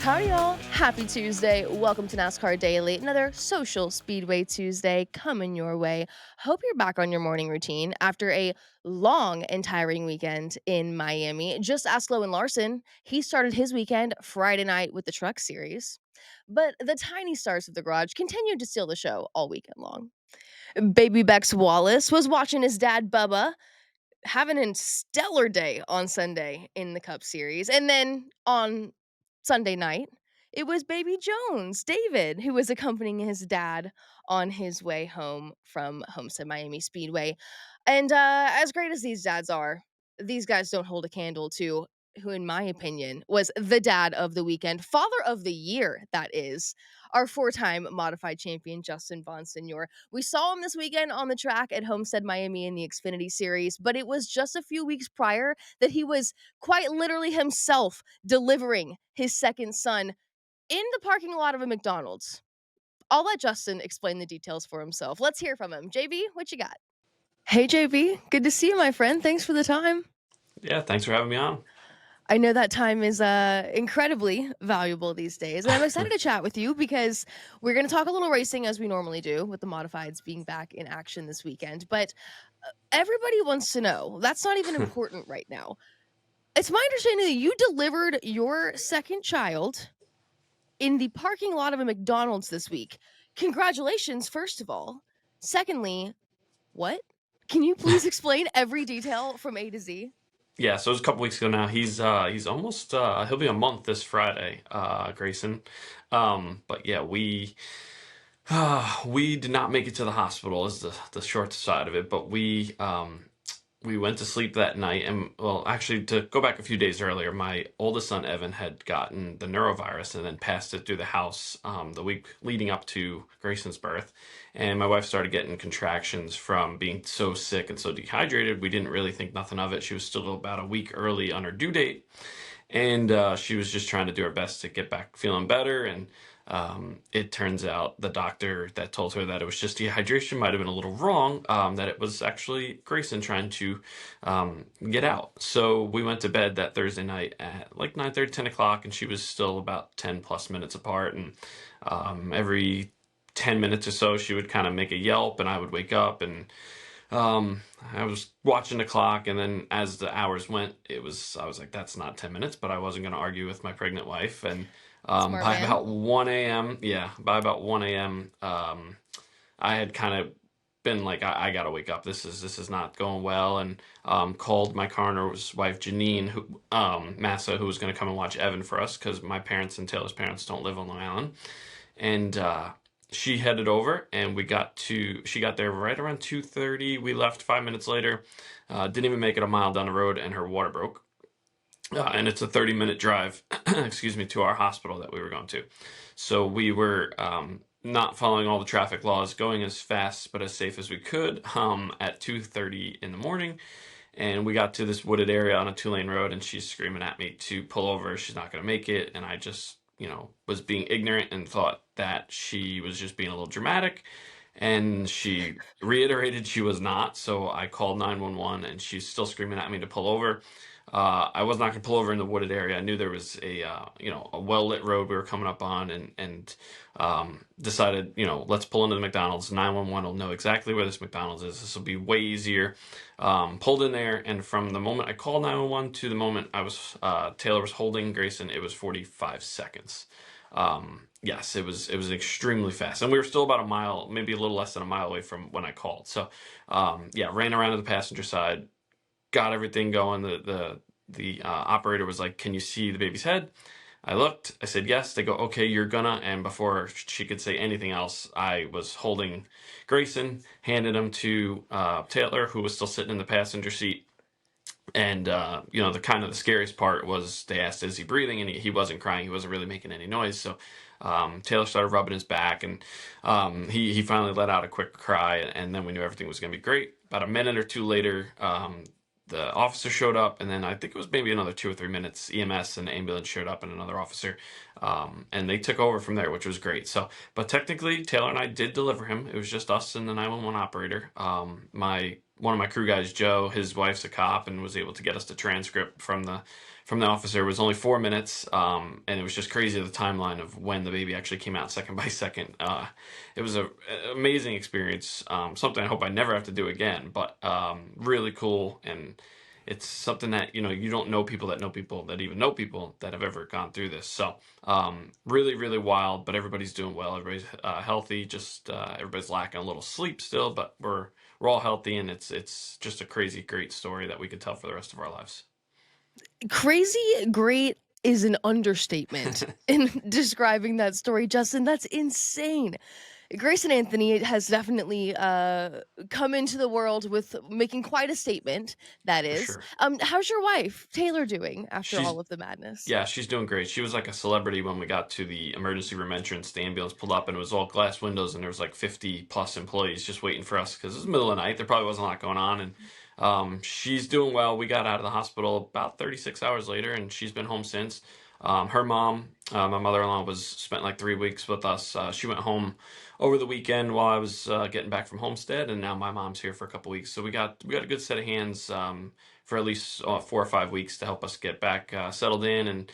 Howdy, y'all. Happy Tuesday. Welcome to NASCAR Daily, another social Speedway Tuesday coming your way. Hope you're back on your morning routine after a long and tiring weekend in Miami. Just ask Lowen Larson. He started his weekend Friday night with the Truck Series. But the tiny stars of the garage continued to steal the show all weekend long. Baby Bex Wallace was watching his dad, Bubba, having a stellar day on Sunday in the Cup Series. And then on Sunday night, it was baby Jones, David, who was accompanying his dad on his way home from Homestead Miami Speedway. And as great as these dads are, these guys don't hold a candle to who, in my opinion, was the dad of the weekend, father of the year, that is, our four-time modified champion, Justin Bonsignor. We saw him this weekend on the track at Homestead Miami in the Xfinity Series, but it was just a few weeks prior that he was quite literally himself delivering his second son in the parking lot of a McDonald's. I'll let Justin explain the details for himself. Let's hear from him. JV, what you got? Hey, JV. Good to see you, my friend. Thanks for the time. Yeah, thanks for having me on. I know that time is incredibly valuable these days, and I'm excited to chat with you because we're going to talk a little racing as we normally do with the modifieds being back in action this weekend. But everybody wants to know, that's not even important right now. It's my understanding that you delivered your second child in the parking lot of a McDonald's this week. Congratulations, first of all. Secondly, what? Can you please explain every detail from A to Z? Yeah, so it was a couple weeks ago now. He's almost he'll be a month this Friday, Grayson. But yeah, we did not make it to the hospital is the short side of it, but we went to sleep that night. And well, actually, to go back a few days earlier, my oldest son Evan had gotten the neurovirus and then passed it through the house the week leading up to Grayson's birth. And my wife started getting contractions from being so sick and so dehydrated. We didn't really think nothing of it. She was still about a week early on her due date, and she was just trying to do her best to get back feeling better. And it turns out the doctor that told her that it was just dehydration might have been a little wrong, that it was actually Grayson trying to get out. So we went to bed that Thursday night at like 9:30, 10 o'clock, and she was still about 10 plus minutes apart. And every 10 minutes or so, she would kind of make a yelp, and I would wake up, and I was watching the clock, and then as the hours went, I was like, that's not 10 minutes, but I wasn't going to argue with my pregnant wife. And Smart by man. about 1 a.m., by about 1 a.m., I had kind of been like, I gotta wake up. This is not going well. And called my coroner's wife, Janine, Massa, who was going to come and watch Evan for us because my parents and Taylor's parents don't live on Long Island. And she headed over, and she got there right around 2:30. We left 5 minutes later. Didn't even make it a mile down the road, and her water broke. And it's a 30-minute drive, excuse me, to our hospital that we were going to. So we were not following all the traffic laws, going as fast but as safe as we could at 2:30 in the morning. And we got to this wooded area on a 2-lane road, and she's screaming at me to pull over. She's not going to make it. And I just, was being ignorant and thought that she was just being a little dramatic. And she reiterated she was not. So I called 911, and she's still screaming at me to pull over. I was not going to pull over in the wooded area. I knew there was a well-lit road we were coming up on, and decided, let's pull into the McDonald's. 911 will know exactly where this McDonald's is. This will be way easier. Pulled in there, and from the moment I called 911 to the moment Taylor was holding Grayson, it was 45 seconds. Yes, it was extremely fast, and we were still about a mile, maybe a little less than a mile away from when I called. So, ran around to the passenger side, got everything going. The operator was like, "Can you see the baby's head?" I looked. I said yes. They go, "Okay, you're gonna." And before she could say anything else, I was holding Grayson, handed him to Taylor, who was still sitting in the passenger seat. And the scariest part was they asked, "Is he breathing?" And he wasn't crying. He wasn't really making any noise. So Taylor started rubbing his back, and he finally let out a quick cry. And then we knew everything was going to be great. About a minute or two later, the officer showed up, and then I think it was maybe another 2 or 3 minutes, EMS and ambulance showed up, and another officer, and they took over from there, which was great. So, but technically, Taylor and I did deliver him. It was just us and the 911 operator. My one of my crew guys, Joe, his wife's a cop and was able to get us the transcript from the officer. It was only 4 minutes, and it was just crazy the timeline of when the baby actually came out second by second. It was an amazing experience, something I hope I never have to do again, but really cool. And it's something that, you don't know people that know people that even know people that have ever gone through this. So really, really wild, but everybody's doing well. Everybody's healthy. Just everybody's lacking a little sleep still, but we're all healthy, and it's just a crazy, great story that we could tell for the rest of our lives. Crazy great is an understatement in describing that story, Justin. That's insane. Grace and Anthony has definitely come into the world with making quite a statement. That For is, sure. how's your wife Taylor doing after She's all of the madness? Yeah, she's doing great. She was like a celebrity when we got to the emergency room entrance. The ambulance pulled up and it was all glass windows, and there was like 50 plus employees just waiting for us because it was the middle of the night. There probably wasn't a lot going on, and she's doing well. We got out of the hospital about 36 hours later, and she's been home since. Her mom, my mother-in-law, was spent like 3 weeks with us. She went home over the weekend while I was getting back from Homestead, and now my mom's here for a couple weeks. So we got a good set of hands. For at least 4 or 5 weeks to help us get back settled in, and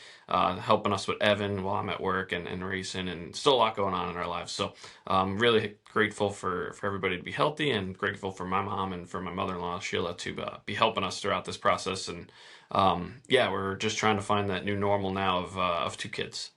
helping us with Evan while I'm at work, and racing, and still a lot going on in our lives. So really grateful for everybody to be healthy, and grateful for my mom and for my mother-in-law Sheila to be helping us throughout this process. And yeah, we're just trying to find that new normal now of 2 kids.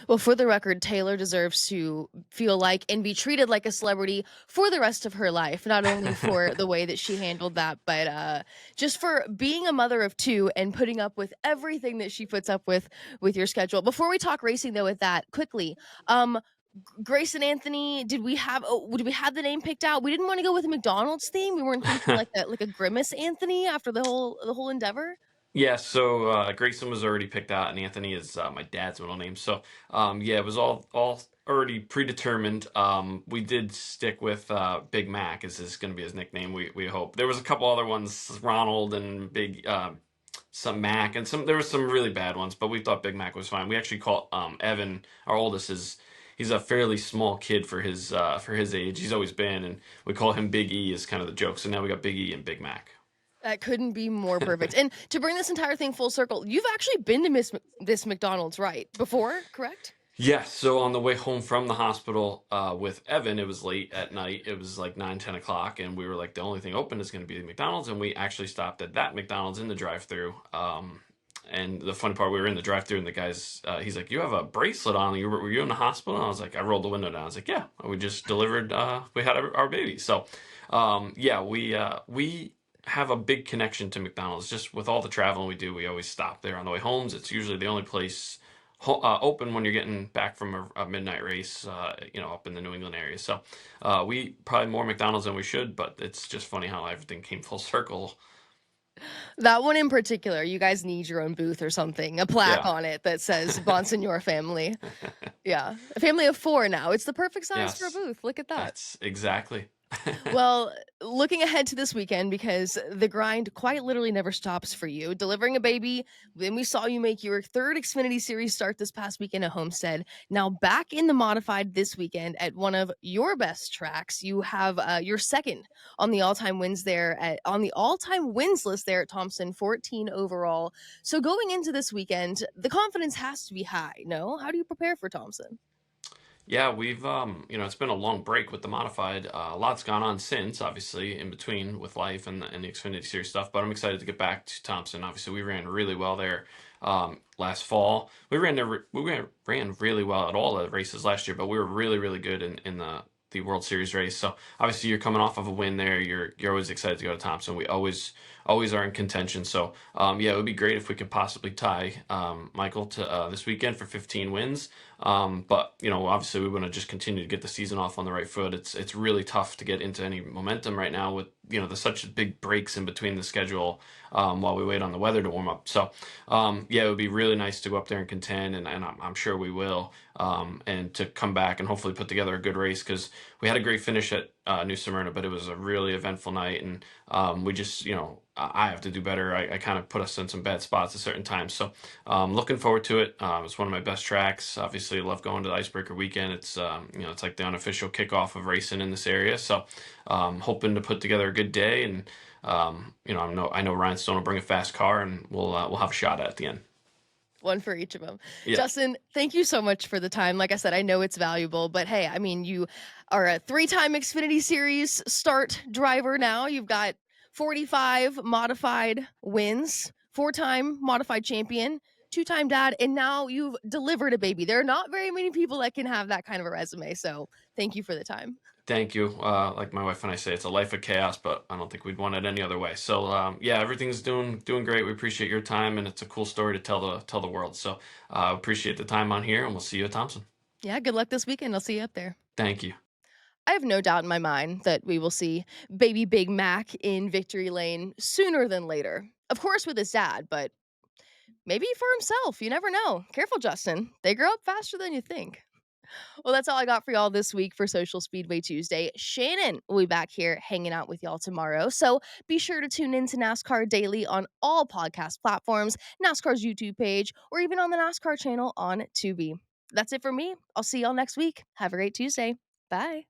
Well, for the record, Taylor deserves to feel like and be treated like a celebrity for the rest of her life, not only for the way that she handled that, but just for being a mother of two and putting up with everything that she puts up with your schedule. Before we talk racing, though, with that quickly, Grace and Anthony, did we have the name picked out? We didn't want to go with a McDonald's theme. We weren't thinking like a Grimace Anthony after the whole endeavor. Yeah, so Grayson was already picked out, and Anthony is my dad's middle name. So yeah, it was all already predetermined. We did stick with Big Mac is going to be his nickname. We hope there was a couple other ones, Ronald and Big some Mac, and there was some really bad ones, but we thought Big Mac was fine. We actually call Evan, our oldest, is he's a fairly small kid for his age. He's always been, and we call him Big E is kind of the joke. So now we got Big E and Big Mac. That couldn't be more perfect. And to bring this entire thing full circle, you've actually been to this McDonald's, right? Before, correct? Yeah, so on the way home from the hospital with Evan, it was late at night. It was like 9, 10 o'clock, and we were like, the only thing open is going to be the McDonald's, and we actually stopped at that McDonald's in the drive-through. And the funny part, we were in the drive-through, and the guy's, he's like, "You have a bracelet on. Were you in the hospital?" And I was like, I rolled the window down. I was like, "Yeah, we just delivered. We had our baby." So, yeah, we have a big connection to McDonald's. Just with all the traveling we do, we always stop there on the way home. It's usually the only place open when you're getting back from a midnight race, up in the New England area. So we probably more McDonald's than we should, but it's just funny how everything came full circle. That one in particular, you guys need your own booth or something, a plaque Yeah. on it that says Bonsignor family. Yeah. A family of four now. It's the perfect size for a Yes, booth. Look at that. that's exactly. Well, looking ahead to this weekend, because the grind quite literally never stops for you. Delivering a baby, then we saw you make your third Xfinity Series start this past weekend at Homestead. Now back in the modified this weekend at one of your best tracks. You have your second on the all-time wins on the all-time wins list there at Thompson, 14 overall. So going into this weekend, the confidence has to be high. No, how do you prepare for Thompson? Yeah, we've it's been a long break with the modified. A lot's gone on since, obviously, in between with life and the Xfinity Series stuff. But I'm excited to get back to Thompson. Obviously, we ran really well there last fall. We ran really well at all the races last year, but we were really really good in the World Series race. So obviously, you're coming off of a win there. You're always excited to go to Thompson. We always are in contention. So yeah, it would be great if we could possibly tie Michael to this weekend for 15 wins. But obviously we want to just continue to get the season off on the right foot. It's really tough to get into any momentum right now with the such big breaks in between the schedule while we wait on the weather to warm up. So yeah, it would be really nice to go up there and contend, and I'm sure we will. And to come back and hopefully put together a good race, because we had a great finish at New Smyrna, but it was a really eventful night, and we just I have to do better. I kind of put us in some bad spots at certain times. So looking forward to it. It's one of my best tracks. Obviously, I love going to the Icebreaker weekend. It's like the unofficial kickoff of racing in this area. So hoping to put together a good day, and I know Ryan Stone will bring a fast car, and we'll have a shot at the end. One for each of them. Yeah, Justin, thank you so much for the time. Like I said, I know it's valuable, but hey, I mean, you are a three-time Xfinity Series start driver now. You've got 45 modified wins, four-time modified champion, two-time dad, and now you've delivered a baby. There are not very many people that can have that kind of a resume. So thank you for the time. thank you. Like my wife and I say, it's a life of chaos, but I don't think we'd want it any other way. So yeah, everything's doing great. We appreciate your time, and it's a cool story to tell the world. So appreciate the time on here, and we'll see you at Thompson. Yeah, good luck this weekend. I'll see you up there. Thank you. I have no doubt in my mind that we will see baby Big Mac in victory lane sooner than later. Of course, with his dad, but maybe for himself. You never know. Careful, Justin. They grow up faster than you think. Well, that's all I got for y'all this week for Social Speedway Tuesday. Shannon will be back here hanging out with y'all tomorrow. So be sure to tune in to NASCAR Daily on all podcast platforms, NASCAR's YouTube page, or even on the NASCAR channel on Tubi. That's it for me. I'll see y'all next week. Have a great Tuesday. Bye.